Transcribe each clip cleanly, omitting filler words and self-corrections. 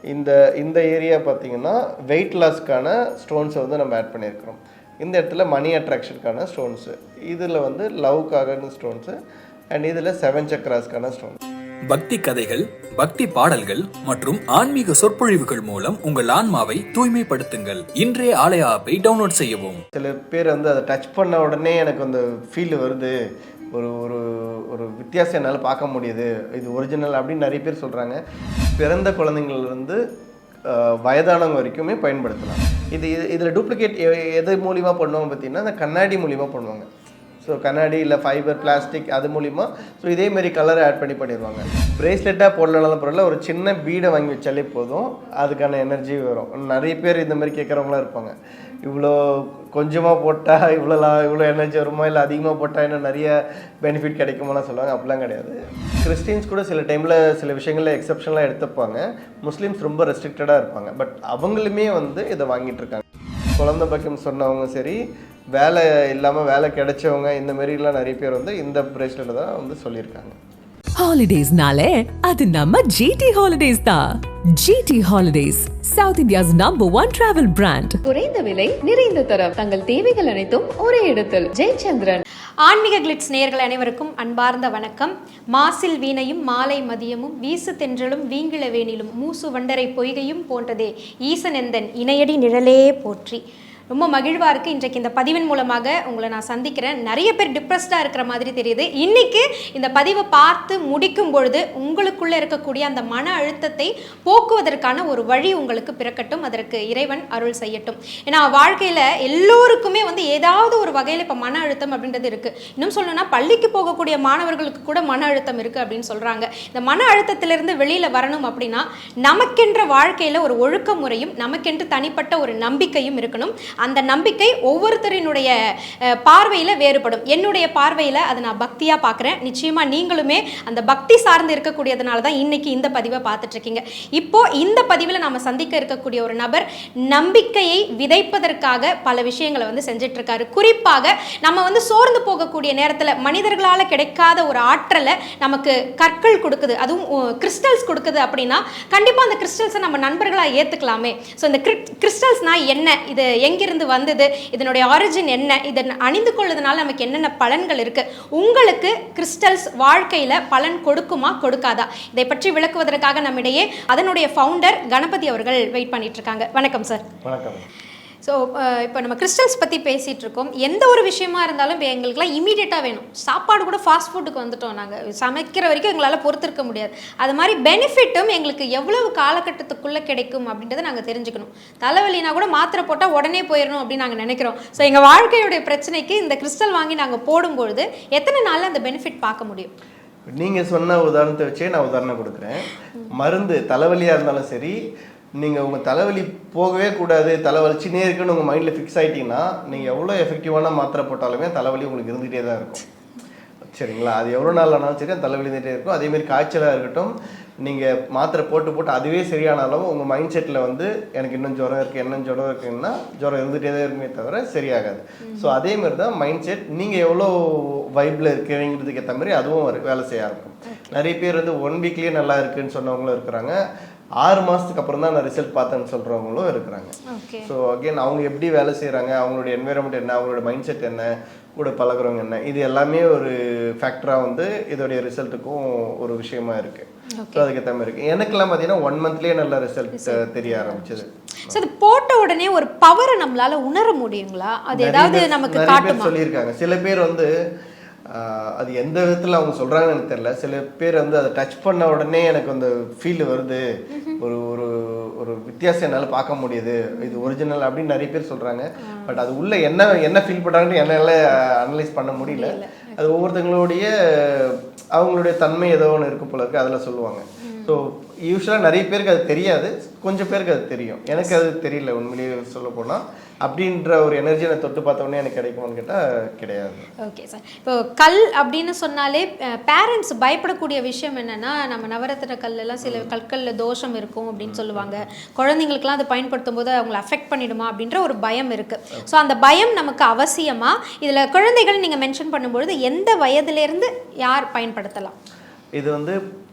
இந்த இந்த ஏரியா பார்த்தீங்கன்னா வெயிட் லாஸ்க்கான ஸ்டோன்ஸை வந்து நம்ம ஆட் பண்ணியிருக்கிறோம். இந்த இடத்துல மணி அட்ராக்ஷனுக்கான ஸ்டோன்ஸு, இதில் வந்து லவ்க்கான ஸ்டோன்ஸு, அண்ட் இதில் 7 சக்கராஸ்க்கான ஸ்டோன்ஸ். பக்தி கதைகள், பக்தி பாடல்கள் மற்றும் ஆன்மீக சொற்பொழிவுகள் மூலம் உங்கள் ஆன்மாவை தூய்மைப்படுத்துங்கள். இன்றைய ஆலய ஆப்பை டவுன்லோட் செய்யவும். சில பேர் வந்து அதை டச் பண்ண உடனே எனக்கு அந்த ஃபீல் வருது, ஒரு ஒரு ஒரு வித்தியாசம் என்னால் பார்க்க முடியுது, இது ஒரிஜினல் அப்படின்னு நிறைய பேர் சொல்கிறாங்க. பிறந்த குழந்தைங்கள் வந்து வயதானவங்க வரைக்குமே பயன்படுத்தலாம். இதில் டூப்ளிகேட் எது மூலிமா பண்ணுவாங்க பார்த்தீங்கன்னா, அந்த கண்ணாடி மூலிமா பண்ணுவாங்க. ஸோ கண்ணாடி இல்லை ஃபைபர், பிளாஸ்டிக் அது மூலிமா ஸோ இதேமாரி கலரை ஆட் பண்ணிடுவாங்க. பிரேஸ்லெட்டாக போடலாம் பொருள், ஒரு சின்ன பீடை வாங்கி வச்சாலே போதும், அதுக்கான எனர்ஜி வரும். நிறைய பேர் இந்த மாதிரி கேட்குறவங்களாம் இருப்பாங்க, இவ்வளோ கொஞ்சமாக போட்டால் இவ்வளோ எனர்ஜி வருமா, இல்லை அதிகமாக போட்டால் இன்னும் நிறைய பெனிஃபிட் கிடைக்குமாலாம் சொல்லுவாங்க. அப்படிலாம் கிடையாது. கிறிஸ்டின்ஸ் கூட சில டைமில் சில விஷயங்களில் எக்ஸப்ஷன்லாம் எடுத்துப்பாங்க. முஸ்லீம்ஸ் ரொம்ப ரெஸ்ட்ரிக்டடாக இருப்பாங்க. பட் அவங்களுமே வந்து இதை வாங்கிட்டு இருக்காங்க. குழந்தை பாக்கியம் சொன்னவங்க சரி, வேலை இல்லாமல் வேலை கிடைச்சவங்க, இந்த மாதிரிலாம் நிறைய பேர் வந்து இந்த பிரேஸ்லெட் தான் வந்து சொல்லியிருக்காங்க. ஹாலிடேஸ்னாலே அது நம்ம ஜிடி ஹாலிடேஸ் தான். GT holidays, south India's #1 travel brand. குறைந்த விலை, நிறைந்த தரம், தங்கள் தேவைகள் அனைத்தும் ஒரே இடத்தில். ஜெயச்சந்திரன். ஆன்மீக கிளிட்ஸ் நேயர்கள் அனைவருக்கும் அன்பார்ந்த வணக்கம். மாசில் வீணையும் மாலை மதியமும் வீசு தென்றலும் வீங்கிள வேணிலும் மூசு வண்டரை பொய்கையும் போன்றதே ஈசனெந்தன் இணையடி நிழலே போற்றி. ரொம்ப மகிழ்வாக இருக்குது. இன்றைக்கு இந்த பதிவின் மூலமாக உங்களை நான் சந்திக்கிறேன். நிறைய பேர் டிப்ரெஸ்டாக இருக்கிற மாதிரி தெரியுது. இன்றைக்கி இந்த பதிவை பார்த்து முடிக்கும் பொழுது உங்களுக்குள்ளே இருக்கக்கூடிய அந்த மன அழுத்தத்தை போக்குவதற்கான ஒரு வழி உங்களுக்கு பிறக்கட்டும். அதற்கு இறைவன் அருள் செய்யட்டும். ஏன்னா வாழ்க்கையில் எல்லோருக்குமே வந்து ஏதாவது ஒரு வகையில் இப்போ மன அழுத்தம் அப்படின்றது இருக்குது. இன்னும் சொல்லணும்னா பள்ளிக்கு போகக்கூடிய மாணவர்களுக்கு கூட மன அழுத்தம் இருக்குது அப்படின்னு சொல்கிறாங்க. இந்த மன அழுத்தத்திலிருந்து வெளியில் வரணும் அப்படின்னா நமக்கென்ற வாழ்க்கையில் ஒரு ஒழுக்க முறையும் நமக்கென்று தனிப்பட்ட ஒரு நம்பிக்கையும் இருக்கணும். அந்த நம்பிக்கை ஒவ்வொருத்தரினுடைய பார்வையில் வேறுபடும். என்னுடைய பார்வையில் அதை நான் பக்தியாக பார்க்குறேன். நிச்சயமாக நீங்களுமே அந்த பக்தி சார்ந்து இருக்கக்கூடியதுனால தான் இன்றைக்கி இந்த பதிவை பார்த்துட்ருக்கீங்க. இப்போது இந்த பதிவில் நாம் சந்திக்க இருக்கக்கூடிய ஒரு நபர் நம்பிக்கையை விதைப்பதற்காக பல விஷயங்களை வந்து செஞ்சிட்ருக்காரு. குறிப்பாக நம்ம வந்து சோர்ந்து போகக்கூடிய நேரத்தில் மனிதர்களால் கிடைக்காத ஒரு ஆற்றலை நமக்கு கற்கள் கொடுக்குது, அதுவும் கிறிஸ்டல்ஸ் கொடுக்குது அப்படின்னா கண்டிப்பாக அந்த கிறிஸ்டல்ஸை நம்ம நண்பர்களாக ஏற்றுக்கலாமே. ஸோ இந்த கிறிஸ்டல்ஸ்னால் என்ன, இது எங்கிருந்து வந்தது, இதனுடைய ஆரிஜின் என்ன, இதை அணிந்து கொள்வதனால நமக்கு என்னென்ன பலன்கள் இருக்கு, உங்களுக்கு கிறிஸ்டல்ஸ் வாழ்க்கையில பலன் கொடுக்குமா கொடுக்காதா, இதை பற்றி விளக்குவதற்காக நம்மிடையே அதனுடைய ஃபவுண்டர் கணபதி அவர்கள் வெயிட் பண்ணிட்டு இருக்காங்க. வணக்கம் சார். வணக்கம். ஸோ இப்போ நம்ம கிறிஸ்டல்ஸ் பற்றி பேசிகிட்டு இருக்கோம். எந்த ஒரு விஷயமா இருந்தாலும் இப்போ எங்களுக்குலாம் இமீடியட்டாக வேணும். சாப்பாடு கூட ஃபாஸ்ட் ஃபுட்டுக்கு வந்துட்டோம். நாங்கள் சமைக்கிற வரைக்கும் எங்களால் பொறுத்திருக்க முடியாது. அது மாதிரி பெனிஃபிட்டும் எங்களுக்கு எவ்வளவு காலகட்டத்துக்குள்ளே கிடைக்கும் அப்படின்றத நாங்கள் தெரிஞ்சுக்கணும். தலைவலினா கூட மாத்திரை போட்டால் உடனே போயிடணும் அப்படின்னு நாங்கள் நினைக்கிறோம். ஸோ எங்கள் வாழ்க்கையுடைய பிரச்சனைக்கு இந்த கிறிஸ்டல் வாங்கி நாங்கள் போடும்பொழுது எத்தனை நாளில் அந்த பெனிஃபிட் பார்க்க முடியும்? நீங்கள் சொன்ன உதாரணத்தை வச்சே நான் உதாரணம் கொடுக்குறேன். மருந்து தலைவலியாக இருந்தாலும் சரி, நீங்கள் உங்கள் தலைவலி போகவே கூடாது, தலைவலிச்சினே இருக்குன்னு உங்கள் மைண்டில் ஃபிக்ஸ் ஆகிட்டீங்கன்னா நீங்கள் எவ்வளோ எஃபெக்டிவான மாத்திரை போட்டாலுமே தலைவலி உங்களுக்கு இருந்துகிட்டே தான் இருக்கும். சரிங்களா? அது எவ்வளோ நாள் ஆனாலும் சரி அந்த தலைவலி இருந்துகிட்டே இருக்கும். அதேமாரி காய்ச்சலாக இருக்கட்டும், நீங்கள் மாத்திரை போட்டு அதுவே சரியானாலும் உங்கள் மைண்ட் செட்டில் வந்து எனக்கு இன்னும் ஜுரம் இருக்குன்னா ஜுரம் இருந்துகிட்டே தான் இருக்குமே தவிர சரியாகாது. ஸோ அதேமாரி தான் மைண்ட் செட், நீங்கள் எவ்வளோ வைப்பில் இருக்கிறீங்கிறதுக்கு ஏற்ற மாதிரி அதுவும் வேலை செய்ய ஆரம்பிக்கும். நிறைய பேர் வந்து 1 வீக்லேயே நல்லா இருக்குன்னு சொன்னவங்களும் இருக்கிறாங்க. 6 மாதத்துக்கு அப்புறம் தான் நான் ரிசல்ட் பார்த்தேன்னு சொல்கிறவங்களும் இருக்கிறாங்க. ஸோ அகெயின் அவங்க எப்படி வேலை செய்கிறாங்க, அவங்களுடைய என்வைரன்மெண்ட் என்ன, அவங்களோட மைண்ட் செட் என்ன, கூட பழகிறவங்க என்ன, இது எல்லாமே ஒரு ஃபேக்டராக வந்து இதோடைய ரிசல்ட்டுக்கும் ஒரு விஷயமா இருக்குது. ஸோ அதுக்கேற்ற மாதிரி இருக்குது. எனக்கெல்லாம் பார்த்தீங்கன்னா 1 மந்த்லேயே நல்ல ரிசல்ட் தெரிய ஆரம்பிச்சது. ஸோ அது போட்ட உடனே ஒரு பவரை நம்மளால உணர முடியுங்களா? அது ஏதாவது நமக்கு காட்டுமா? சொல்லியிருக்காங்க. சில பேர் வந்து அது எந்த விதத்தில் அவங்க சொல்கிறாங்கன்னு எனக்கு தெரியல. சில பேர் வந்து அதை டச் பண்ண உடனே எனக்கு அந்த ஃபீல் வருது, ஒரு ஒரு ஒரு வித்தியாசம் என்னால் பார்க்க முடியுது, இது ஒரிஜினல் அப்படின்னு நிறைய பேர் சொல்கிறாங்க. பட் அது உள்ள என்ன ஃபீல் பண்ணுறாங்கன்னு என்னால் அனலைஸ் பண்ண முடியல. அது ஒவ்வொருத்தங்களுடைய அவங்களுடைய தன்மை ஏதோ ஒன்று இருக்கும் போல இருக்குது, அதில் சொல்லுவாங்க. ஸோ யூஸ்வலாக நிறைய பேருக்கு அது தெரியாது, கொஞ்சம் பேருக்கு அது தெரியும். எனக்கு அது தெரியல உண்மையிலேயே சொல்ல போனால். அப்படின்ற ஒரு எனர்ஜி நான் தொட்டு பார்த்தோன்னே எனக்கு கிடைக்குமான்னு கேட்டால் கிடையாது. Okay sir. இப்போ கல் அப்படின்னு சொன்னாலே பேரண்ட்ஸ் பயப்படக்கூடிய விஷயம் என்னென்னா, நம்ம நவரத்தின கல்லெல்லாம் சில கற்களில் தோஷம் இருக்கும் அப்படின்னு சொல்லுவாங்க. குழந்தைங்களுக்குலாம் அதை பயன்படுத்தும் போது அவங்களை அஃபெக்ட் பண்ணிடுமா அப்படின்ற ஒரு பயம் இருக்குது. ஸோ அந்த பயம் நமக்கு அவசியமா? இதில் குழந்தைகள் நீங்கள் மென்ஷன் பண்ணும்பொழுது எந்த வயதிலேருந்து யார் பயன்படுத்தலாம்? இது வந்து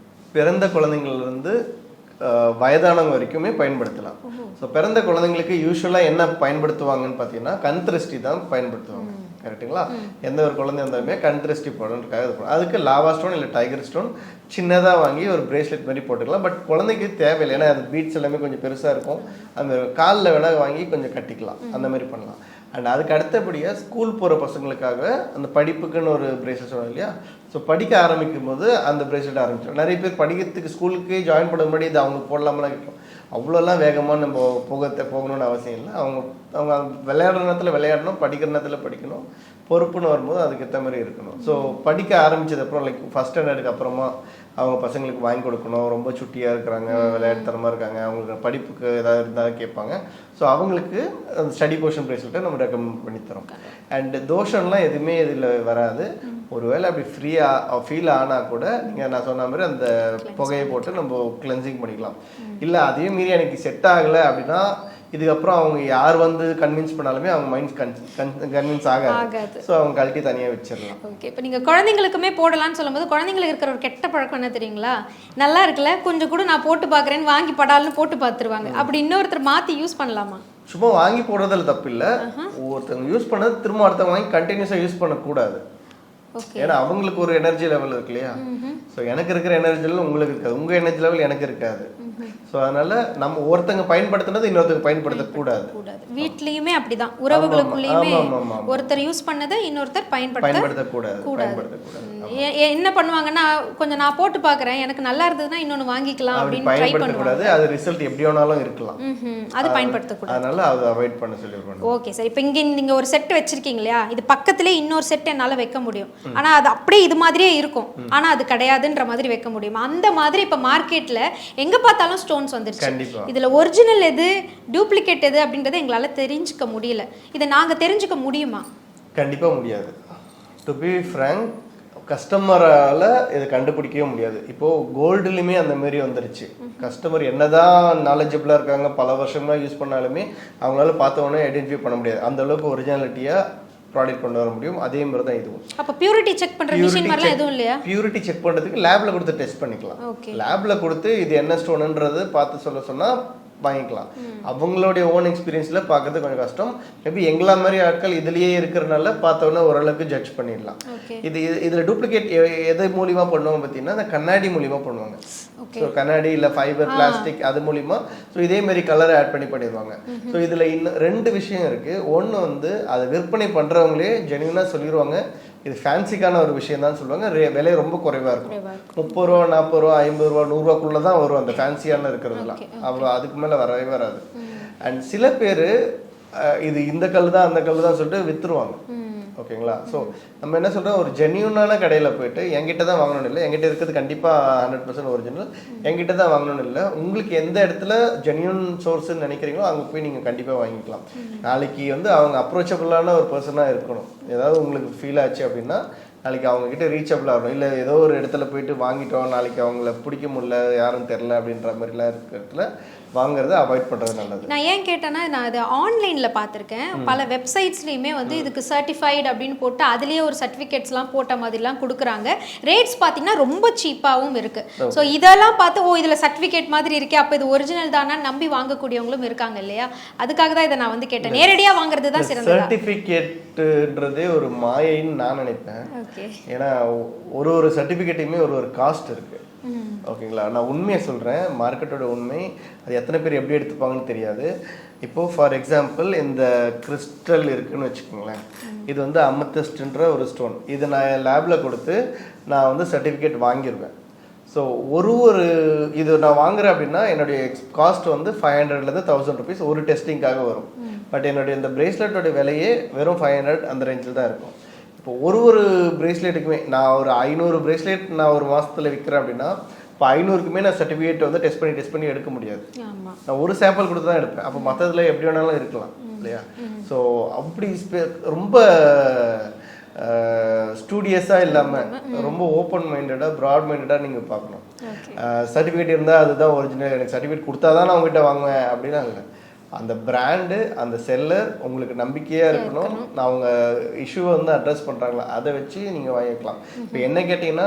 பிறந்த குழந்தைங்கள்லேருந்து வயதானவங்க வரைக்குமே பயன்படுத்தலாம். ஸோ பிறந்த குழந்தைங்களுக்கு யூஸ்வலாக என்ன பயன்படுத்துவாங்கன்னு பார்த்தீங்கன்னா கண் திருஷ்டி தான் பயன்படுத்துவாங்க. கரெக்டுங்களா? எந்த ஒரு குழந்தை இருந்தாலுமே கண் திருஷ்டி போடணுன்றதுக்காக இது பண்ணும். அதுக்கு லாவா ஸ்டோன் இல்லை டைகர் ஸ்டோன் சின்னதாக வாங்கி ஒரு பிரேஸ்லெட் மாதிரி போட்டுக்கலாம். பட் குழந்தைக்கு தேவையில்லை, ஏன்னா அது பீட்ஸ் எல்லாமே கொஞ்சம் பெருசாக இருக்கும். அந்த காலில் வேணால் வாங்கி கொஞ்சம் கட்டிக்கலாம், அந்த மாதிரி பண்ணலாம். அண்ட் அதுக்கு அடுத்தபடியாக ஸ்கூல் போகிற பசங்களுக்காக அந்த படிப்புக்குன்னு ஒரு பிரேஸ்லெட் சொன்னோம் இல்லையா? ஸோ படிக்க ஆரம்பிக்கும் போது அந்த பிரேஸ்லெட் ஆரம்பிச்சோம். நிறைய பேர் படிக்கிறதுக்கு ஸ்கூலுக்கு ஜாயின் பண்ண முன்னாடி இது அவங்க போடலாமலாம் கேட்கும். அவ்வளோலாம் வேகமாக நம்ம போகணும்னு அவசியம் இல்லை. அவங்க விளையாடுற நேரத்தில் விளையாடணும், படிக்கிற நேரத்தில் படிக்கணும். பொறுப்புன்னு வரும்போது அதுக்கேற்ற மாதிரி இருக்கணும். ஸோ படிக்க ஆரம்பித்ததுக்கப்புறம் லைக் ஃபஸ்ட் ஸ்டாண்டர்டுக்கு அப்புறமா அவங்க பசங்களுக்கு வாங்கி கொடுக்கணும். ரொம்ப சுட்டியாக இருக்கிறாங்க, விளையாட்டுத்தனமாக இருக்காங்க, அவங்களுக்கு படிப்புக்கு ஏதாவது இருந்தாலும் கேட்பாங்க. ஸோ அவங்களுக்கு அந்த ஸ்டடி போர்ஷன் பிரேஸ்லெட்டை நம்ம ரெக்கமெண்ட் பண்ணித்தரோம். அண்ட் தோஷம்லாம் எதுவுமே இதில் வராது. ஒருவேளை அப்படி ஃபீல் ஆனால் கூட நீங்கள் நான் சொன்ன மாதிரி அந்த புகையை போட்டு நம்ம கிளென்சிங் பண்ணிக்கலாம். இல்லை அதே மீறி எனக்கு செட் ஆகலை அப்படின்னா இதுக்கப்புறம் அவங்க யார் வந்து கன்வின்ஸ் பண்ணாலுமே அவங்க மைண்ட் கன்வின்ஸ் ஆகாது. ஸோ அவங்க கழட்டி தனியாக வச்சிடலாம். ஓகே, இப்போ நீங்கள் குழந்தைங்களுக்குமே போடலான்னு சொல்லும்போது குழந்தைங்களுக்கு இருக்கிற ஒரு கெட்ட பழக்கம் என்ன தெரியுங்களா? நல்லா இருக்குல்ல, கொஞ்சம் கூட நான் போட்டு பார்க்குறேன்னு வாங்கி படால்னு போட்டு பார்த்துருவாங்க. அப்படி இன்னொருத்தர் மாற்றி யூஸ் பண்ணலாமா? சும்மா வாங்கி போடுறதுல தப்பு இல்லை. ஒருத்தவங்க யூஸ் பண்ணது திரும்ப அடுத்தவங்க வாங்கி கண்டினியூஸாக யூஸ் பண்ணக்கூடாது. ஏன்னா அவங்களுக்கு ஒரு எனர்ஜி லெவல் இருக்கு இல்லையா? ஸோ எனக்கு இருக்கிற எனர்ஜி லெவல் உங்களுக்கு இருக்காது, உங்கள் எனர்ஜி லெவல் எனக்கு இருக்காது. ஸோ அதனால நம்ம ஒருத்தங்க பயன்படுத்தினது இன்னொருத்தங்க பயன்படுத்தக்கூடாது. வீட்லயுமே அப்படிதான், உறவுகளுக்குள்ளேயுமே ஒருத்தர் யூஸ் பண்ணதை இன்னொருத்தர் பயன்படுத்தக்கூடாது. என்ன பண்ணுவாங்கன்னா, கொஞ்சம் நான் போட்டு பார்க்குறேன், எனக்கு நல்லா இருந்ததுன்னா இன்னொன்று வாங்கிக்கலாம் அப்படின்னு ட்ரை பண்ணுவாங்க. அது ரிசல்ட் எப்படி வேணாலும் இருக்கலாம், அது பயன்படுத்தக்கூடாது. அதனால அதை அவாய்ட் பண்ண சொல்லிடுவாங்க. ஓகே சார், இப்போ இங்கே நீங்கள் ஒரு செட் வச்சிருக்கீங்க இல்லையா? இது பக்கத்துலேயே இன்னொரு செட் என்னால் வைக்க முடியும். ஆனால் அது அப்படியே இது மாதிரியே இருக்கும், ஆனால் அது கிடையாதுன்ற மாதிரி வைக்க முடியும். அந்த மாதிரி இப்போ மார்க்கெட்டில் எங்கே பார்த்தாலும் ஸ்டோன்ஸ் வந்துருச்சு. இதில் ஒரிஜினல் எது, டூப்ளிகேட் எது அப்படின்றத எங்களால் தெரிஞ்சுக்க முடியல. இதை நாங்கள் தெரிஞ்சுக்க முடியுமா? கண்டிப்பாக முடியாது. டு பி ஃப்ராங்க், கஸ்டமரால் இதை கண்டுபிடிக்கவே முடியாது. இப்போது கோல்டுலையுமே அந்த மாதிரி வந்துருச்சு. கஸ்டமர் என்னதான் நாலேஜபிளாக இருக்காங்க, பல வருஷமாக யூஸ் பண்ணாலுமே அவங்களால பார்த்தவொடனே ஐடென்டிஃபை பண்ண முடியாது. அந்த அளவுக்கு ஒரிஜினாலிட்டியாக ப்ராடக்ட் கொண்டு வர முடியும். அதே மாதிரி தான் இதுவும். அப்போ பியூரிட்டி செக் பண்ணுற மிஷின் மாதிரிலாம் எதுவும் இல்லையா? பியூரிட்டி செக் பண்ணுறதுக்கு லேபில் கொடுத்து டெஸ்ட் பண்ணிக்கலாம். லேபில் கொடுத்து இது என்ன ஸ்டோனுன்றது பார்த்து சொன்னால் வாங்கிக்கலாம். அவங்களுடைய ஓன் எக்ஸ்பீரியன்ஸில் பார்க்கறது கொஞ்சம் கஷ்டம். மேபி எங்களா மாதிரி ஆட்கள் இதுலேயே இருக்கிறனால பார்த்தோன்னா ஓரளவுக்கு ஜட்ஜ் பண்ணிடலாம். இதில் டூப்ளிகேட் எது மூலிமா பண்ணுவாங்க பார்த்தீங்கன்னா, அந்த கண்ணாடி மூலிமா பண்ணுவாங்க. ஸோ கண்ணாடி இல்லை ஃபைபர், பிளாஸ்டிக், அது மூலிமா ஸோ இதேமாரி கலரை ஆட் பண்ணிடுவாங்க. ஸோ இதில் இன்னும் 2 விஷயம் இருக்குது. ஒன்று வந்து அதை விற்பனை பண்ணுறவங்களே ஜென்யூனாக சொல்லிடுவாங்க, இது ஃபேன்சிக்கான ஒரு விஷயம் தான் சொல்லுவாங்க. விலை ரொம்ப குறைவாக இருக்கும். 30 ரூபா, 40 ரூபா, 50 ரூபா, 100 ரூபாக்குள்ளே தான் வரும் அந்த ஃபேன்சியான இருக்கிறதுலாம். அவ்வளோ அதுக்கு மேலே வரவே வராது. அண்ட் சில பேர் இது இந்த கல் தான் அந்த கல் தான் சொல்லிட்டு விற்றுருவாங்க. ஓகேங்களா? ஸோ நம்ம என்ன சொல்கிறோம், ஒரு ஜென்யூனான கடையில் போயிட்டு என்கிட்ட தான் வாங்கணும்னு இல்லை, என்கிட்ட இருக்கிறது கண்டிப்பாக 100% ஒரிஜினல், என்கிட்ட தான் வாங்கணும்னு இல்லை. உங்களுக்கு எந்த இடத்துல ஜென்யூன் சோர்ஸ்ன்னு நினைக்கிறீங்களோ அங்கே போய் நீங்கள் கண்டிப்பாக வாங்கிக்கலாம். நாளைக்கு வந்து அவங்க அப்ரோச்சபிளான ஒரு பர்சனாக இருக்கணும். ஏதாவது உங்களுக்கு ஃபீல் ஆச்சு அப்படின்னா நாளைக்கு அவங்கக்கிட்ட ரீச்சபிள் ஆகணும். இல்லை ஏதோ ஒரு இடத்துல போயிட்டு வாங்கிட்டோம், நாளைக்கு அவங்கள பிடிக்க முடியல, யாரும் தெரில அப்படின்ற மாதிரிலாம் இருக்கிறதுல வாங்குறத அவாய்ட் பண்ணுறது நல்லது. நான் ஏன் கேட்டேன்னா, நான் அதை ஆன்லைனில் பார்த்துருக்கேன். பல வெப்சைட்ஸ்லையுமே வந்து இதுக்கு சர்டிஃபைடு அப்படின்னு போட்டு அதுலேயே ஒரு சர்டிஃபிகேட்ஸ்லாம் போட்ட மாதிரிலாம் கொடுக்குறாங்க. ரேட்ஸ் பார்த்தீங்கன்னா ரொம்ப சீப்பாகவும் இருக்குது. ஸோ இதெல்லாம் பார்த்து இதில் சர்டிஃபிகேட் மாதிரி இருக்கே, அப்போ இது ஒரிஜினல் தானா நம்பி வாங்கக்கூடியவங்களும் இருக்காங்க இல்லையா? அதுக்காக தான் இதை நான் வந்து கேட்டேன். நேரடியாக வாங்குறது தான் சிறந்தது. சர்டிஃபிகேட்ன்றதே ஒரு மாயைன்னு நான் நினைப்பேன். ஏன்னா ஒரு சர்டிஃபிகேட்டையுமே ஒரு காஸ்ட் இருக்குது. ஓகேங்களா? நான் உண்மையை சொல்கிறேன், மார்க்கெட்டோட உண்மை. அது எத்தனை பேர் எப்படி எடுத்துப்பாங்கன்னு தெரியாது. இப்போது ஃபார் எக்ஸாம்பிள் இந்த கிறிஸ்டல் இருக்குதுன்னு வச்சுக்கோங்களேன். இது வந்து அமெத்திஸ்ட்ன்ற ஒரு ஸ்டோன். இது நான் லேபில் கொடுத்து நான் வந்து சர்டிஃபிகேட் வாங்கிடுவேன். ஸோ ஒரு இது நான் வாங்குறேன் அப்படின்னா என்னுடைய காஸ்ட் வந்து 500லேருந்து 1000 ருபீஸ் ஒரு டெஸ்டிங்காக வரும். பட் என்னுடைய இந்த பிரேஸ்லெட்டோட விலையே வெறும் 500 அந்த ரேஞ்சில் தான் இருக்கும். இப்போ ஒரு பிரேஸ்லெட்டுக்குமே நான் ஒரு 500 பிரேஸ்லெட் நான் ஒரு மாதத்தில் விற்கிறேன் அப்படின்னா, இப்போ 500க்குமே நான் சர்டிஃபிகேட் வந்து டெஸ்ட் பண்ணி எடுக்க முடியாது. நான் ஒரு சாம்பிள் கொடுத்து தான் எடுப்பேன். அப்போ மற்றதில் எப்படி வேணாலும் இருக்கலாம் இல்லையா? ஸோ அப்படி ரொம்ப ஸ்டூடியஸாக இல்லாமல் ரொம்ப ஓப்பன் மைண்டடாக, ப்ராட் மைண்டடாக நீங்கள் பார்க்கணும். சர்டிஃபிகேட் இருந்தால் அதுதான் ஒரிஜினல், எனக்கு சர்டிஃபிகேட் கொடுத்தா தான் நான் உங்ககிட்ட வாங்குவேன் அப்படின்னா இல்லை. அந்த பிராண்டு, அந்த செல்லர் உங்களுக்கு நம்பிக்கையாக இருக்கணும். நான் அவங்க இஷ்யூவை வந்து அட்ரஸ் பண்ணுறாங்களா அதை வச்சு நீங்கள் வாங்கிக்கலாம். இப்போ என்ன கேட்டிங்கன்னா,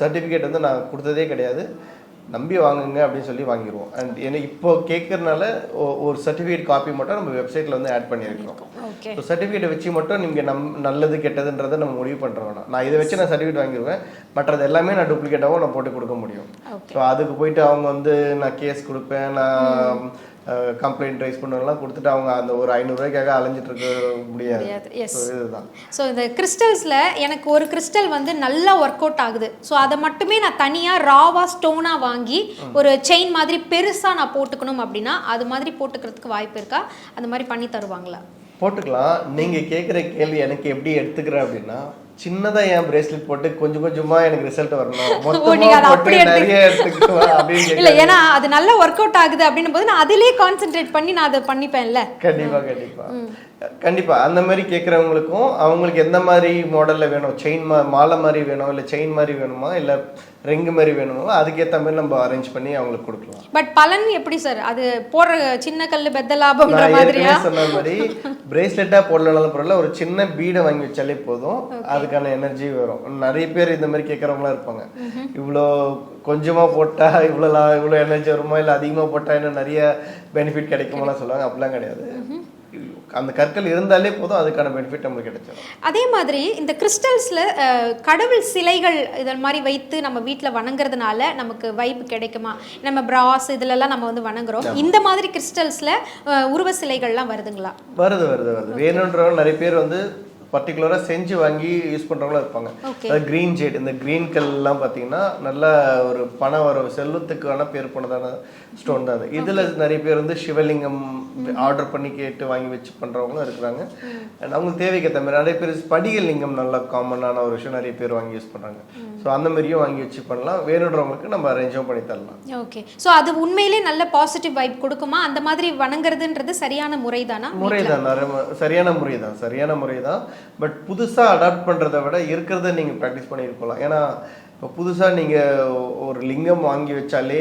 சர்டிஃபிகேட் வந்து நான் கொடுத்ததே கிடையாது. நம்பி வாங்குங்க அப்படின்னு சொல்லி வாங்கிடுவோம். அண்ட் எனக்கு இப்போ கேட்கறதுனால ஒரு சர்டிஃபிகேட் காப்பி மட்டும் நம்ம வெப்சைட்டில் வந்து ஆட் பண்ணியிருக்கோம். ஓகே. ஸோ சர்டிஃபிகேட்டை வச்சு மட்டும் நீங்கள் நல்லது கெட்டதுன்றதை நம்ம முடிவு பண்ணுறோம். நான் இதை வச்சு நான் சர்டிஃபிகேட் வாங்கிடுவேன், மற்றது எல்லாமே நான் டூப்ளிகேட்டாகவும் நான் போட்டு கொடுக்க முடியும். ஸோ அதுக்கு போயிட்டு அவங்க வந்து நான் கேஸ் கொடுப்பேன், நான் கம்ப்ளைண்ட் ரைஸ் பண்ணலாம் கொடுத்துட்டு அவங்க அந்த ஒரு 500 ரூபாய்க்காக அலைஞ்சிட்டு இருக்க முடியாது. இதுதான். ஸோ இந்த கிறிஸ்டல்ஸில் எனக்கு ஒரு கிறிஸ்டல் வந்து நல்லா ஒர்க் அவுட் ஆகுது. ஸோ அதை மட்டுமே நான் தனியாக ராவாக ஸ்டோனாக வாங்கி ஒரு செயின் மாதிரி பெருசாக நான் போட்டுக்கணும் அப்படின்னா அது மாதிரி போட்டுக்கிறதுக்கு வாய்ப்பு இருக்கா? அந்த மாதிரி பண்ணி தருவாங்களா? போட்டுக்கலாம். நீங்கள் கேட்குற கேள்வி எனக்கு எப்படி எடுத்துக்கிறேன் அப்படின்னா, சின்னதா என் பிரேஸ்லெட் போட்டு கொஞ்சம் கொஞ்சமா எனக்கு ரிசல்ட் வரணும், மொத்தமா போட்டு நிறைய எடுத்துக்கலாம் அப்படின்னு இல்ல. ஏன்னா அது நல்லா ஒர்க் அவுட் ஆகுது அப்படின்னும் போது நான் அதிலே கான்சென்ட்ரேட் பண்ணி நான் அதை பண்ணிப்பேன்ல. கண்டிப்பா அந்த மாதிரி கேட்குறவங்களுக்கும் அவங்களுக்கு எந்த மாதிரி மாடல்ல வேணும், செயின் மாலை மாதிரி வேணும், இல்லை செயின் மாதிரி வேணுமா, இல்லை ரிங்கு மாதிரி வேணுமோ அதுக்கேற்ற மாதிரி நம்ம அரேஞ்ச் பண்ணி அவங்களுக்கு கொடுக்கலாம். பட் பலன் எப்படி சார்? அது போடுற சின்ன கல்லு பெத்த லாபம்ன்ற மாதிரியா? சொன்ன மாதிரி பிரேஸ்லெட்டா போடலாம் பொருள் ஒரு சின்ன பீடை வாங்கி வச்சாலே போதும், அதுக்கான எனர்ஜி வரும். நிறைய பேர் இந்த மாதிரி கேட்கறவங்களா இருப்பாங்க, இவ்வளோ கொஞ்சமா போட்டா இவ்வளோ எனர்ஜி வருமா, இல்லை அதிகமா போட்டா இன்னும் நிறைய பெனிஃபிட் கிடைக்குமாலாம் சொல்லுவாங்க. அப்படிலாம் கிடையாது. அந்த கற்கள் இருந்தாலே போதும், அதுக்கான பெனிஃபிட் நமக்கு கிடைச்சிடும். அதே மாதிரி இந்த கிறிஸ்டல்ஸ்ல கடவுள் சிலைகள் இதன் மாதிரி வைத்து நம்ம வீட்டில் வணங்குறதுனால நமக்கு வைப்பு கிடைக்குமா? நம்ம பிராஸ் இதுலலாம் நம்ம வந்து வணங்குறோம், இந்த மாதிரி கிறிஸ்டல்ஸ்ல உருவ சிலைகள்லாம் வருதுங்களா? வருது. வேணுன்றவங்க நிறைய பேர் வந்து பர்டிகுலராக செஞ்சு வாங்கி யூஸ் பண்ணுறவங்களும் இருப்பாங்க. க்ரீன் ஜேட், இந்த க்ரீன் கல்லாம் பார்த்தீங்கன்னா நல்லா ஒரு பணம் வர செல்வத்துக்கான பேர் போனதான ஸ்டோன் தான் அது. இதில் நிறைய பேர் வந்து சிவலிங்கம் ஆர்டர் பண்ணி கேட்டு வாங்கி வச்சு பண்ணுறவங்களும் இருக்கிறாங்க. அண்ட் அவங்களுக்கு தேவைக்கேற்ற மாதிரி நிறைய பேர் ஸ்படிக லிங்கம் நல்லா காமனான ஒரு விஷயம், நிறைய பேர் வாங்கி யூஸ் பண்ணுறாங்க. ஸோ அந்த மாதிரியும் வாங்கி வச்சு பண்ணலாம். வேணுன்றவங்களுக்கு நம்ம அரேஞ்சும் பண்ணி தரலாம். ஓகே. ஸோ அது உண்மையிலே நல்ல பாசிட்டிவ் வைப் கொடுக்குமா? அந்த மாதிரி வணங்குறதுன்றது சரியான முறை தானா? சரியான முறை தான். பட் புதுசாக அடாப்ட் பண்ணுறதை விட இருக்கிறத நீங்கள் ப்ராக்டிஸ் பண்ணியிருக்கலாம். ஏன்னா இப்போ புதுசாக நீங்கள் ஒரு லிங்கம் வாங்கி வச்சாலே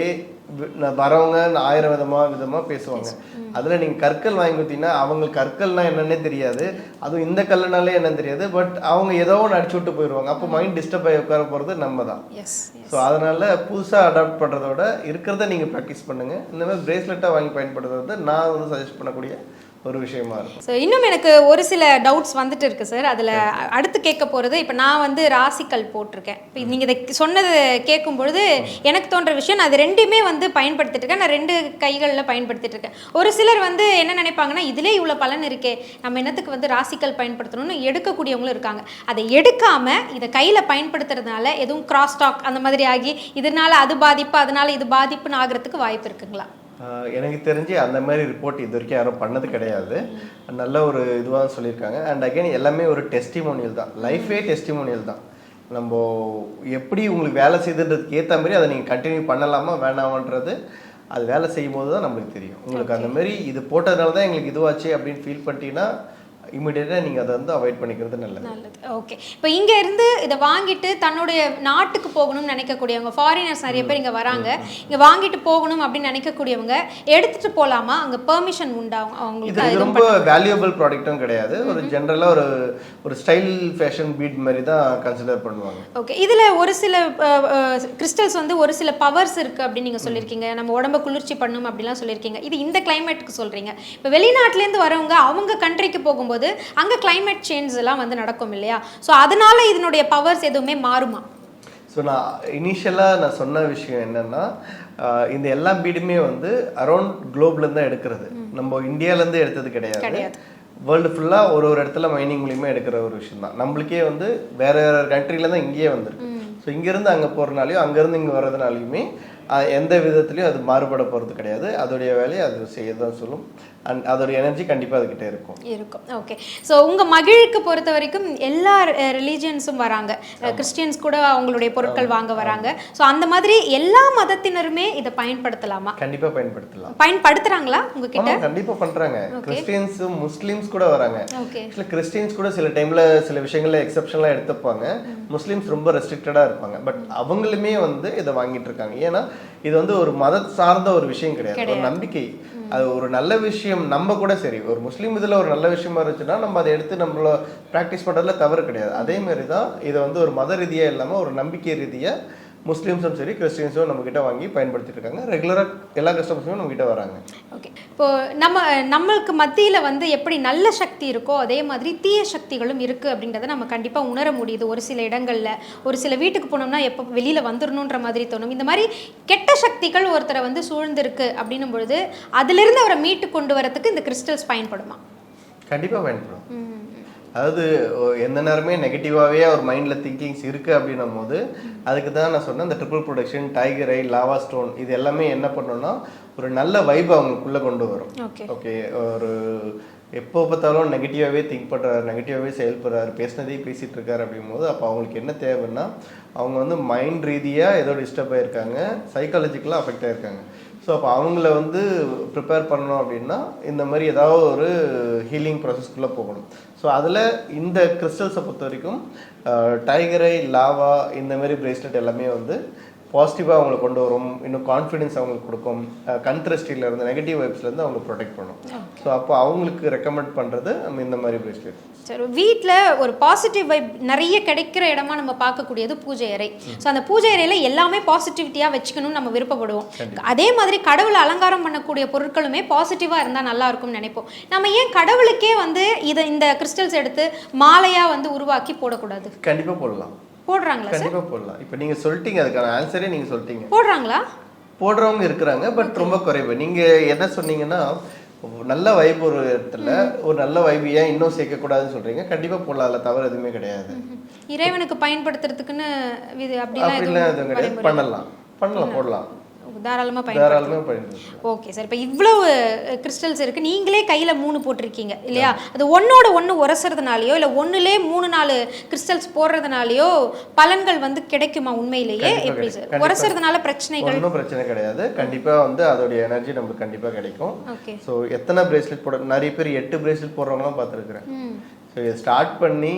வரவங்க 1000 விதமாக பேசுவாங்க. அதில் நீங்கள் கற்கள் வாங்கி கொடுத்தீங்கன்னா அவங்களுக்கு கற்கள்னால் என்னன்னே தெரியாது, அதுவும் இந்த கல்லுனாலே என்னன்னு தெரியாது. பட் அவங்க ஏதோ ஒன்று அடிச்சு விட்டு போயிடுவாங்க. அப்போ மைண்ட் டிஸ்டர்ப் ஆகி உட்கார போகிறது நம்ம தான். ஸோ அதனால் புதுசாக அடாப்ட் பண்ணுறத விட இருக்கிறத நீங்கள் ப்ராக்டிஸ் பண்ணுங்கள். இந்த மாதிரி பிரேஸ்லெட்டாக வாங்கி பயன்படுத்துறது நான் வந்து சஜஸ்ட் பண்ணக்கூடிய ஒரு விஷயமா இருக்கும். ஸோ இன்னும் எனக்கு ஒரு சில டவுட்ஸ் வந்துட்டு இருக்கு சார். அதில் அடுத்து கேட்க போகிறது, இப்போ நான் வந்து ராசிக்கல் போட்டிருக்கேன். இப்போ நீங்கள் இதை சொன்னது கேட்கும் பொழுது எனக்கு தோன்ற விஷயம், நான் அது ரெண்டுமே வந்து பயன்படுத்திட்டு இருக்கேன். நான் 2 கைகளில் பயன்படுத்திட்டு இருக்கேன். ஒரு சிலர் வந்து என்ன நினைப்பாங்கன்னா, இதிலே இவ்வளோ பலன் இருக்கே, நம்ம என்னத்துக்கு வந்து ராசிக்கல் பயன்படுத்தணும்னு எடுக்கக்கூடியவங்களும் இருக்காங்க. அதை எடுக்காமல் இதை கையில் பயன்படுத்துறதுனால எதுவும் கிராஸ் டாக் அந்த மாதிரி ஆகி இதனால அது பாதிப்பு அதனால இது பாதிப்புன்னு ஆகிறதுக்கு வாய்ப்பு இருக்குங்களா? எனக்கு தெரிஞ்சு அந்த மாதிரி ரிப்போர்ட் இது வரைக்கும் யாரும் பண்ணது கிடையாது. நல்ல ஒரு இதுவாக சொல்லியிருக்காங்க. அண்ட் அகைன் எல்லாமே ஒரு டெஸ்டிமோனியல் தான், லைஃபே டெஸ்டிமோனியல் தான். நம்ம எப்படி உங்களுக்கு வேலை செய்துன்றதுக்கு ஏற்ற மாதிரி அதை நீங்கள் கண்டினியூ பண்ணலாமா வேணாமன்றது அது வேலை செய்யும் போது தான் நம்மளுக்கு தெரியும். உங்களுக்கு அந்த மாதிரி இது போட்டதுனால தான் எங்களுக்கு இதுவாச்சு அப்படின்னு ஃபீல் பண்ணிட்டீங்கன்னா இமிடியேட்டாக நீங்கள் அதை வந்து அவாய்ட் பண்ணிக்கிறது நல்லது. ஓகே. இப்போ இங்கே இருந்து இதை வாங்கிட்டு தன்னுடைய நாட்டுக்கு போகணும்னு நினைக்கக்கூடியவங்க, ஃபாரினர்ஸ் நிறைய பேர் இங்கே வராங்க, இங்கே வாங்கிட்டு போகணும் அப்படின்னு நினைக்கக்கூடியவங்க எடுத்துகிட்டு போகலாமா? அங்கே பெர்மிஷன் உண்டா அவங்களுக்கு? இது ரொம்ப வேல்யூபிள் ப்ராடக்ட்டும் கிடையாது. ஒரு ஜென்ரலாக ஒரு ஸ்டைல் ஃபேஷன் பீட் மாதிரி தான் கன்சிடர் பண்ணுவாங்க. ஓகே. இதில் ஒரு சில கிறிஸ்டல்ஸ் வந்து ஒரு சில பவர்ஸ் இருக்குது அப்படின்னு நீங்கள் சொல்லியிருக்கீங்க, நம்ம உடம்பை குளிர்ச்சி பண்ணும் அப்படிலாம் சொல்லியிருக்கீங்க. இது இந்த கிளைமேட்டுக்கு சொல்கிறீங்க. இப்போ வெளிநாட்டிலேருந்து வரவங்க அவங்க கண்ட்ரிக்கு போகும்போது அங்கே கிளைமேட் சேஞ்ச் எல்லாம் வந்து நடக்கும் இல்லையா? ஸோ அதனால இதனுடைய பவர்ஸ் எதுவுமே மாறுமா? ஸோ நான் இனிஷியலாக நான் சொன்ன விஷயம் என்னென்னா, இந்த எல்லா பீடுமே வந்து அரௌண்ட் குளோப்லேருந்து தான் எடுக்கிறது, நம்ம இந்தியாவிலேருந்து எடுத்தது கிடையாது. வேர்ல்டு ஃபுல்லாக ஒரு இடத்துல மைனிங் மூலியமாக எடுக்கிற ஒரு விஷயம் தான். நம்மளுக்கே வந்து வேறு வேறு கண்ட்ரியில் தான் இங்கேயே வந்துருக்கு. ஸோ இங்கேருந்து அங்கே போகிறனாலையும் அங்கேருந்து இங்கே வர்றதுனாலையுமே எந்த விதத்துலையும் அது மாறுபட போகிறது கிடையாது. அதோடைய வேலையை அது செய்ய தான் சொல்லும். அண்ட் அதோடைய எனர்ஜி கண்டிப்பாக அதுக்கிட்ட இருக்கும். ஓகே. ஸோ உங்கள் மகிழுக்கு பொறுத்த வரைக்கும் எல்லா ரிலீஜியன்ஸும் வராங்க, கிறிஸ்டியன்ஸ் கூட அவங்களுடைய பொருட்கள் வாங்க வராங்க. ஸோ அந்த மாதிரி எல்லா மதத்தினருமே இதை பயன்படுத்தலாமா? கண்டிப்பாக பயன்படுத்தலாம். பயன்படுத்துகிறாங்களா உங்ககிட்ட? கண்டிப்பாக பண்ணுறாங்க. கிறிஸ்டியன்ஸும் முஸ்லீம்ஸ் கூட வராங்க. கிறிஸ்டியன்ஸ் கூட சில டைமில் சில விஷயங்களில் எக்ஸப்ஷன்லாம் எடுத்துப்பாங்க. முஸ்லீம்ஸ் ரொம்ப ரெஸ்ட்ரிக்டடாக இருப்பாங்க. பட் அவங்களுமே வந்து இதை வாங்கிட்டு இருக்காங்க. ஏன்னா இது வந்து ஒரு மத சார்ந்த ஒரு விஷயம் கிடையாது, ஒரு நம்பிக்கை. அது ஒரு நல்ல விஷயம். நம்ம கூட சரி, ஒரு முஸ்லீம் இதில் ஒரு நல்ல விஷயமா இருந்துச்சுன்னா நம்ம அதை எடுத்து நம்மள ப்ராக்டிஸ் பண்ணுறதுல தவறு கிடையாது. அதே மாதிரி தான் இதை வந்து ஒரு மத ரீதியாக இல்லாமல் ஒரு நம்பிக்கை ரீதியாக முஸ்லீம்ஸும் சரி கிறிஸ்டியன்ஸும் நம்மக்கிட்ட வாங்கி பயன்படுத்திட்டு இருக்காங்க. ரெகுலராக எல்லா கஸ்டமர்ஸும் நம்மக்கிட்ட வராங்க. ஓகே, இப்போ நம்மளுக்கு மத்தியில் வந்து எப்படி நல்ல சக்தி இருக்கோ அதே மாதிரி தீய சக்திகளும் இருக்குது அப்படின்றத நம்ம கண்டிப்பாக உணர முடியுது. ஒரு சில இடங்களில் ஒரு சில வீட்டுக்கு போனோம்னா எப்போ வெளியில் வந்துடணுன்ற மாதிரி தோணும். இந்த மாதிரி கெட்ட சக்திகள் ஒருத்தரை வந்து சூழ்ந்திருக்கு அப்படின்னும் பொழுது அதிலிருந்து அவரை மீட்டு கொண்டு வரதுக்கு இந்த கிறிஸ்டல்ஸ் பயன்படுமா? கண்டிப்பாக பயன்படும். அதாவது எந்த நேரமே நெகட்டிவாகவே அவர் மைண்டில் திங்கிங்ஸ் இருக்குது அப்படின்னும் போது அதுக்கு தான் நான் சொன்னேன், இந்த ட்ரிபிள் ப்ரொடக்ஷன், டைகர் ஐ, லாவா ஸ்டோன் இது எல்லாமே என்ன பண்ணோம்னா ஒரு நல்ல வைப் அவங்களுக்குள்ளே கொண்டு வரும். ஓகே, ஒரு எப்போ பார்த்தாலும் நெகட்டிவாகவே திங்க் பண்ணுறாரு, நெகட்டிவாகவே செயல்படுறாரு, பேசினதே பேசிகிட்டு இருக்காரு அப்படிங்கும்போது அப்போ அவங்களுக்கு என்ன தேவைன்னா அவங்க வந்து மைண்ட் ரீதியாக ஏதோ டிஸ்டர்ப் ஆகிருக்காங்க, சைக்காலஜிக்கலாக அஃபெக்ட் ஆகிருக்காங்க. ஸோ அப்போ அவங்கள வந்து ப்ரிப்பேர் பண்ணணும் அப்படின்னா இந்த மாதிரி ஏதாவது ஒரு ஹீலிங் ப்ராசஸ்க்குள்ளே போகணும். ஸோ அதில் இந்த கிறிஸ்டல்ஸை பொறுத்த வரைக்கும் டைகர் ஐ, லாவா இந்த மாதிரி பிரேஸ்லெட் எல்லாமே வந்து பாசிட்டிவாக அவங்களை கொண்டு வரும், இன்னும் கான்ஃபிடென்ஸ் அவங்களுக்கு கொடுக்கும், கண்ட்ரஸ்டிலேருந்து நெகட்டிவ் வைப்ஸ்லேருந்து அவங்க ப்ரொடெக்ட் பண்ணும். ஸோ அப்போ அவங்களுக்கு ரெக்கமெண்ட் பண்ணுறது நம்ம இந்த மாதிரி பிரேஸ்லெட். சரி, வீட்டில் ஒரு பாசிட்டிவ் வைப் நிறைய கிடைக்கிற இடமா நம்ம பார்க்கக்கூடியது பூஜை அறை. ஸோ அந்த பூஜை அறையில் எல்லாமே பாசிட்டிவிட்டியாக வச்சுக்கணும்னு நம்ம விருப்பப்படுவோம். அதே மாதிரி கடவுளை அலங்காரம் பண்ணக்கூடிய பொருட்களுமே பாசிட்டிவாக இருந்தால் நல்லா இருக்கும்னு நினைப்போம். நம்ம ஏன் கடவுளுக்கே வந்து இந்த கிறிஸ்டல்ஸ் எடுத்து மாலையாக வந்து உருவாக்கி போடக்கூடாது? கண்டிப்பாக போடலாம். போடுறாங்களா? கண்டிப்பாக போடலாம். இப்போ நீங்கள் சொல்லிட்டீங்க, அதுக்கான ஆன்சரே நீங்கள் சொல்லிட்டீங்க. போடுறாங்களா? போடுறவங்க இருக்கிறாங்க, பட் ரொம்ப குறைவு. நீங்கள் என்ன சொன்னீங்கன்னா நல்ல வைப் ஒரு இடத்துல ஒரு நல்ல வைப் ஏன் இன்னும் சேர்க்கக்கூடாதுன்னு சொல்கிறீங்க. கண்டிப்பாக போடலாம், அதில் தவறு எதுவுமே கிடையாது. இறைவனுக்கு பயன்படுத்துறதுக்குன்னு அப்படிலாம் எதுவும் கிடையாது. பண்ணலாம், போடலாம், தாராளமாக பயன்படுத்தலாம். ஓகே சார், இப்போ இவ்வளோ கிறிஸ்டல்ஸ் இருக்குது, நீங்களே கையில் 3 போட்டிருக்கீங்க இல்லையா? அது ஒன்னோட ஒன்று உரசுறதுனாலையோ இல்லை 1-4 கிறிஸ்டல்ஸ் போடுறதுனாலையோ பலன்கள் வந்து கிடைக்குமா உண்மையிலேயே? எப்படி சார் உரசுறதுனால பிரச்சனைகள்? ஒன்றும் பிரச்சனை கிடையாது. கண்டிப்பாக வந்து அதோடைய எனர்ஜி நமக்கு கண்டிப்பாக கிடைக்கும். ஓகே, ஸோ எத்தனை பிரேஸ்லெட் போட, நிறைய பேர் 8 பிரேஸ்லெட் போடுறவங்களாம் பார்த்துருக்குறேன். ஸோ இதை ஸ்டார்ட் பண்ணி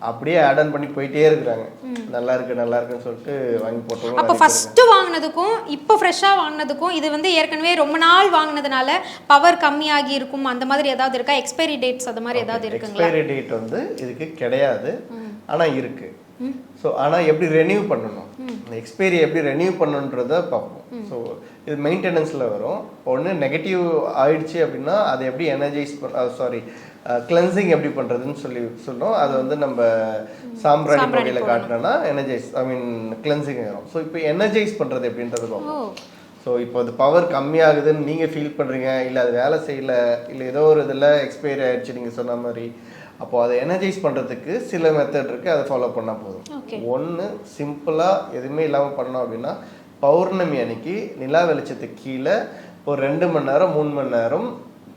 அப்படியே ஆட் ஆன் பண்ணி போயிட்டே இருக்கிறாங்க. நல்லா இருக்குன்னு சொல்லிட்டு வாங்கி போட்டோம். அப்போ ஃபர்ஸ்ட் வாங்கினதுக்கும் இப்போ ஃப்ரெஷ்ஷாக வாங்கினதுக்கும் இது வந்து ஏற்கனவே ரொம்ப நாள் வாங்கினதுனால பவர் கம்மியாகி இருக்கும் அந்த மாதிரி ஏதாவது இருக்கா? எக்ஸ்பைரி டேட்ஸ் அது மாதிரி ஏதாவது இருக்குங்களா? எக்ஸ்பைரி டேட் வந்து இதுக்கு கிடையாது, ஆனால் இருக்கு. ஸோ ஆனால் எப்படி ரெனியூ பண்ணணும், எக்ஸ்பைரி எப்படி ரெனியூ பண்ணணுன்றத பார்ப்போம். ஸோ இது மெயின்டெனன்ஸில் வரும். ஒன்று நெகட்டிவ் ஆயிடுச்சு அப்படின்னா அதை எப்படி எனர்ஜைஸ் கிளென்சிங் எப்படி பண்ணுறதுன்னு சொன்னோம். அது வந்து நம்ம சாம்பிராணி வகையில் காட்டினோன்னா எனர்ஜைஸ் கிளென்சிங் ஆகிரும். ஸோ இப்போ எனர்ஜைஸ் பண்ணுறது எப்படின்றது பார்ப்போம். ஸோ இப்போ அது பவர் கம்மியாகுதுன்னு நீங்கள் ஃபீல் பண்ணுறீங்க, இல்லை அது வேலை செய்யலை, இல்லை ஏதோ ஒரு இதில் எக்ஸ்பைரி ஆகிடுச்சு நீங்கள் சொன்ன மாதிரி, அப்போது அதை எனர்ஜைஸ் பண்ணுறதுக்கு சில மெத்தட் இருக்குது, அதை ஃபாலோ பண்ணால் போதும். ஒன்று சிம்பிளாக எதுவுமே இல்லாமல் பண்ணோம் அப்படின்னா பௌர்ணமி அன்னைக்கு நிலா வெளிச்சத்துக்கு கீழே ஒரு 2 மணி நேரம் 3 மணி நேரம்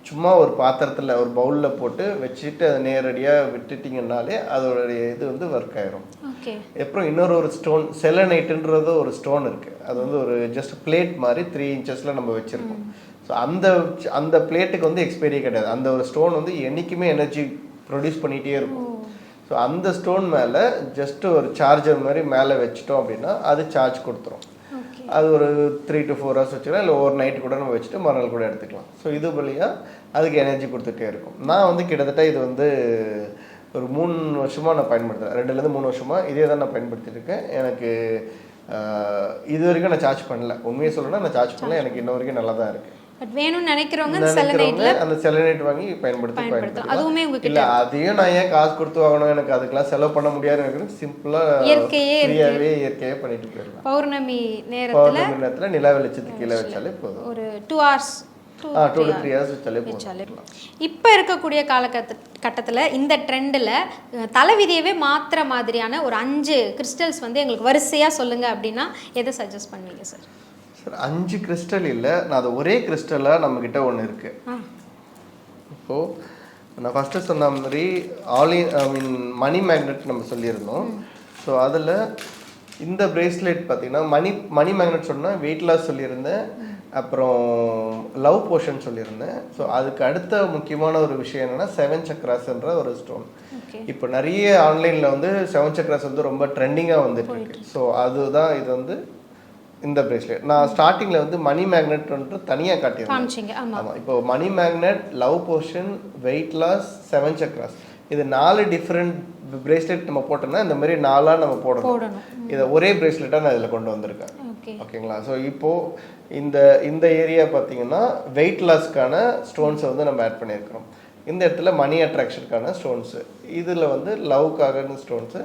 சும்மா ஒரு பாத்திரத்தில் ஒரு பவுலில் போட்டு வச்சுட்டு அதை நேரடியாக விட்டுட்டிங்கன்னாலே அதோடைய இது வந்து ஒர்க் ஆயிரும். அப்புறம் இன்னொரு ஸ்டோன் செலனைட்டுன்றது ஒரு ஸ்டோன் இருக்குது. அது வந்து ஒரு ஜஸ்ட் பிளேட் மாதிரி 3 இன்ச்சஸில் நம்ம வச்சுருக்கோம். ஸோ அந்த பிளேட்டுக்கு வந்து எக்ஸ்பைரி கிடையாது. அந்த ஒரு ஸ்டோன் வந்து என்றைக்குமே எனர்ஜி ப்ரொடியூஸ் பண்ணிகிட்டே இருக்கும். ஸோ அந்த ஸ்டோன் மேலே ஜஸ்ட் ஒரு சார்ஜர் மாதிரி மேலே வச்சுட்டோம் அப்படின்னா அது சார்ஜ் கொடுத்துரும். அது ஒரு 3 to 4 hours வச்சுக்கலாம், இல்லை ஒரு நைட்டு கூட நம்ம வச்சுட்டு மறுநாள் கூட எடுத்துக்கலாம். ஸோ இது வழியாக அதுக்கு எனர்ஜி கொடுத்துட்டே இருக்கும். நான் வந்து கிட்டத்தட்ட இது வந்து ஒரு 3 வருஷமாக நான் பயன்படுத்துகிறேன். 2லேருந்து 3 வருஷமாக இதே தான் நான் பயன்படுத்திட்டு இருக்கேன். எனக்கு இது வரைக்கும் நான் சார்ஜ் பண்ணல. உண்மையை சொல்லணும்னா நான் சார்ஜ் பண்ணல, எனக்கு இன்ன வரைக்கும் நல்லா தான் இருக்குது. பட் வேணும்னு நினைக்கிறவங்க அந்த செலனைட் வாங்கி பயன்படுத்தலாம். அதுவுமே உங்களுக்கு இல்ல அதையும் நான் ஏன் காசு கொடுத்து வாங்கணும், எனக்கு அதுக்கெல்லாம் செலவு பண்ண முடியாது, சிம்பிளா இயற்கையே பண்ணிட்டு போயிடலாம். பௌர்ணமி நேரத்துல நிலா வெளிச்சத்துக்கு கீழே வச்சாலே போதும். ஒரு 2 hours 2 to 3 hours வச்சாலே போதும். இப்போ இருக்கக்கூடிய காலகட்டத்தில் இந்த ட்ரெண்டில் தலைவிதியவே மாத்திர மாதிரியான ஒரு 5 கிறிஸ்டல்ஸ் வந்து எங்களுக்கு வரிசையாக சொல்லுங்க அப்படின்னா எதை சஜஸ்ட் பண்ணுவீங்க சார்? சார் 5 கிறிஸ்டல் இல்லை, நான் அது ஒரே கிறிஸ்டலாக நம்மக்கிட்ட ஒன்று இருக்குது. இப்போது நான் ஃபஸ்ட்டு சொன்ன மாதிரி மணி மேக்னெட் நம்ம சொல்லியிருந்தோம். ஸோ அதில் இந்த பிரேஸ்லெட் பார்த்திங்கன்னா மணி மேக்னெட் சொன்னால் வெயிட் லாஸ் சொல்லியிருந்தேன், அப்புறம் லவ் போஷன் சொல்லியிருந்தேன். ஸோ அதுக்கு அடுத்த முக்கியமான ஒரு விஷயம் என்னென்னா 7 சக்ராஸ்ன்ற ஒரு ஸ்டோன். இப்போ நிறைய ஆன்லைனில் வந்து 7 சக்ராஸ் வந்து ரொம்ப ட்ரெண்டிங்காக வந்துட்டு இருக்கு. ஸோ அதுதான் இது வந்து இந்த பிரேஸ்லெட். நான் ஸ்டார்டிங்கில் வந்து மணி மேக்னெட் வந்து தனியாக காட்டியிருந்தேன். ஆமாம், இப்போ money magnet, love potion, weight loss, 7 chakras இது 4 டிஃப்ரெண்ட் பிரேஸ்லெட் நம்ம போட்டோம்னா இந்த மாதிரி 4 நம்ம போடணும். இதை ஒரே பிரேஸ்லெட்டாக நான் இதில் கொண்டு வந்திருக்கேன். ஓகேங்களா? ஸோ இப்போது இந்த ஏரியா பார்த்தீங்கன்னா வெயிட் லாஸ்க்கான ஸ்டோன்ஸை வந்து நம்ம ஆட் பண்ணியிருக்கிறோம். இந்த இடத்துல மணி அட்ராக்ஷனுக்கான ஸ்டோன்ஸு, இதில் வந்து லவ்க்கான ஸ்டோன்ஸு,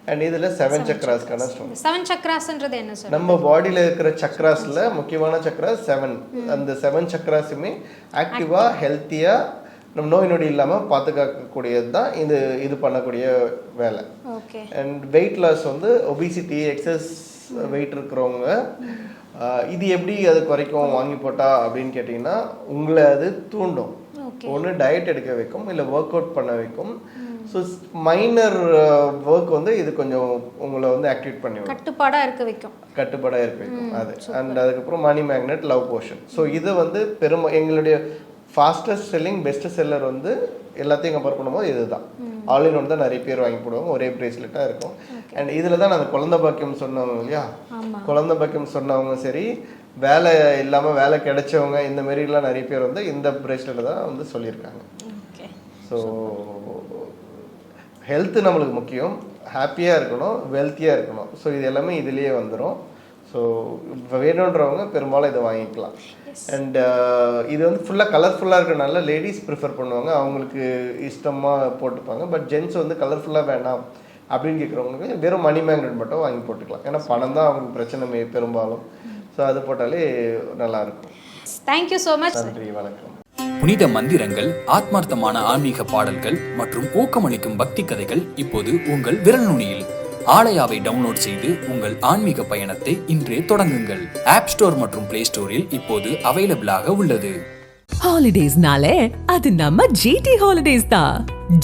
அண்ட் இதில் 7 சக்ராஸ்க்கான ஸ்டோன்ஸ். 7 சக்ராஸ்ன்றது என்ன சார்? நம்ம பாடியில் இருக்கிற சக்ராஸில் முக்கியமான சக்ராஸ் 7. அந்த 7 சக்ராஸுமே ஆக்டிவாக ஹெல்த்தியாக நம்ம நோய் நொடி இல்லாமல் பாதுகாக்கக்கூடியது தான் இது பண்ணக்கூடிய வேலை. அண்ட் வெயிட் லாஸ் வந்து ஒபிசிட்டி, எக்ஸஸ் வெயிட் இருக்கிறவங்க இது எப்படி அது குறைக்கும் வாங்கி போட்டா அப்படின்னு கேட்டிங்கன்னா, உங்களை அது தூண்டும். ஒன்று டயட் எடுக்க வைக்கும், இல்லை ஒர்க் அவுட் பண்ண வைக்கும். ஸோ மைனர் ஒர்க் வந்து இது கொஞ்சம் உங்களை வந்து ஆக்டிவேட் பண்ணி கட்டுப்பாடாக இருக்க வைக்கும். அது. அண்ட் அதுக்கப்புறம் மணி மேக்னெட், லவ் போஷன். ஸோ இது வந்து எங்களுடைய ஃபாஸ்டஸ்ட் செல்லிங் பெஸ்ட் செல்லர் வந்து எல்லாத்தையும் கம்பேர் பண்ணும்போது இதுதான். ஆல் இன் ஒன் தான் நிறைய பேர் வாங்கி போடுவாங்க, ஒரே பிரேஸ்லெட்டாக இருக்கும். அண்ட் இதில் தான் நான் குழந்தை பாக்கியம் சொன்னவங்க இல்லையா, குழந்தை பாக்கியம் சொன்னவங்க சரி, வேலை இல்லாமல் வேலை கிடைச்சவங்க இந்த மாரிலாம் நிறைய பேர் வந்து இந்த பிரேஸ்லெட்டை தான் வந்து சொல்லியிருக்காங்க. ஸோ ஹெல்த்து நம்மளுக்கு முக்கியம், ஹாப்பியாக இருக்கணும், வெல்த்தியாக இருக்கணும். ஸோ இது எல்லாமே இதுலேயே வந்துடும். ஸோ வேணுன்றவங்க பெரும்பாலும் இதை வாங்கிக்கலாம். அண்ட் இது வந்து ஃபுல்லாக கலர்ஃபுல்லாக இருக்கிறனால லேடிஸ் ப்ரிஃபர் பண்ணுவாங்க, அவங்களுக்கு இஷ்டமாக போட்டுப்பாங்க. பட் ஜென்ட்ஸ் வந்து கலர்ஃபுல்லாக வேணாம் அப்படின்னு கேட்குறவங்களுக்கு வெறும் மணி மேக்னெட் மட்டும் வாங்கி போட்டுக்கலாம். ஏன்னா பணம் தான் அவங்களுக்கு பிரச்சனை பெரும்பாலும். ஸோ அது போட்டாலே நல்லாயிருக்கும். Thank you so much. நன்றி, வணக்கம். புனித மந்திரங்கள், ஆத்மார்த்தமான ஆன்மீக பாடல்கள் மற்றும் ஊக்கமளிக்கும் பக்தி கதைகள் இப்போது உங்கள் விரல் நுனியில். ஆலயாவை டவுன்லோட் செய்து உங்கள் ஆன்மீக பயணத்தை இன்றே தொடங்குங்கள். ஆப் ஸ்டோர் மற்றும் பிளே ஸ்டோரில் இப்போது அவைலபிளாக உள்ளது. ஹாலிடேஸ்னாலே அது நம்ம ஜிடி ஹாலிடேஸ் தான்.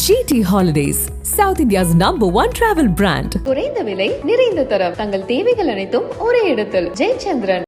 GT holidays, south India's #1 travel brand. குறைந்த விலை, நிறைந்த தரம், தங்கள் தேவைகள் அனைத்தும் ஒரே இடத்தில். ஜெயச்சந்திரன்.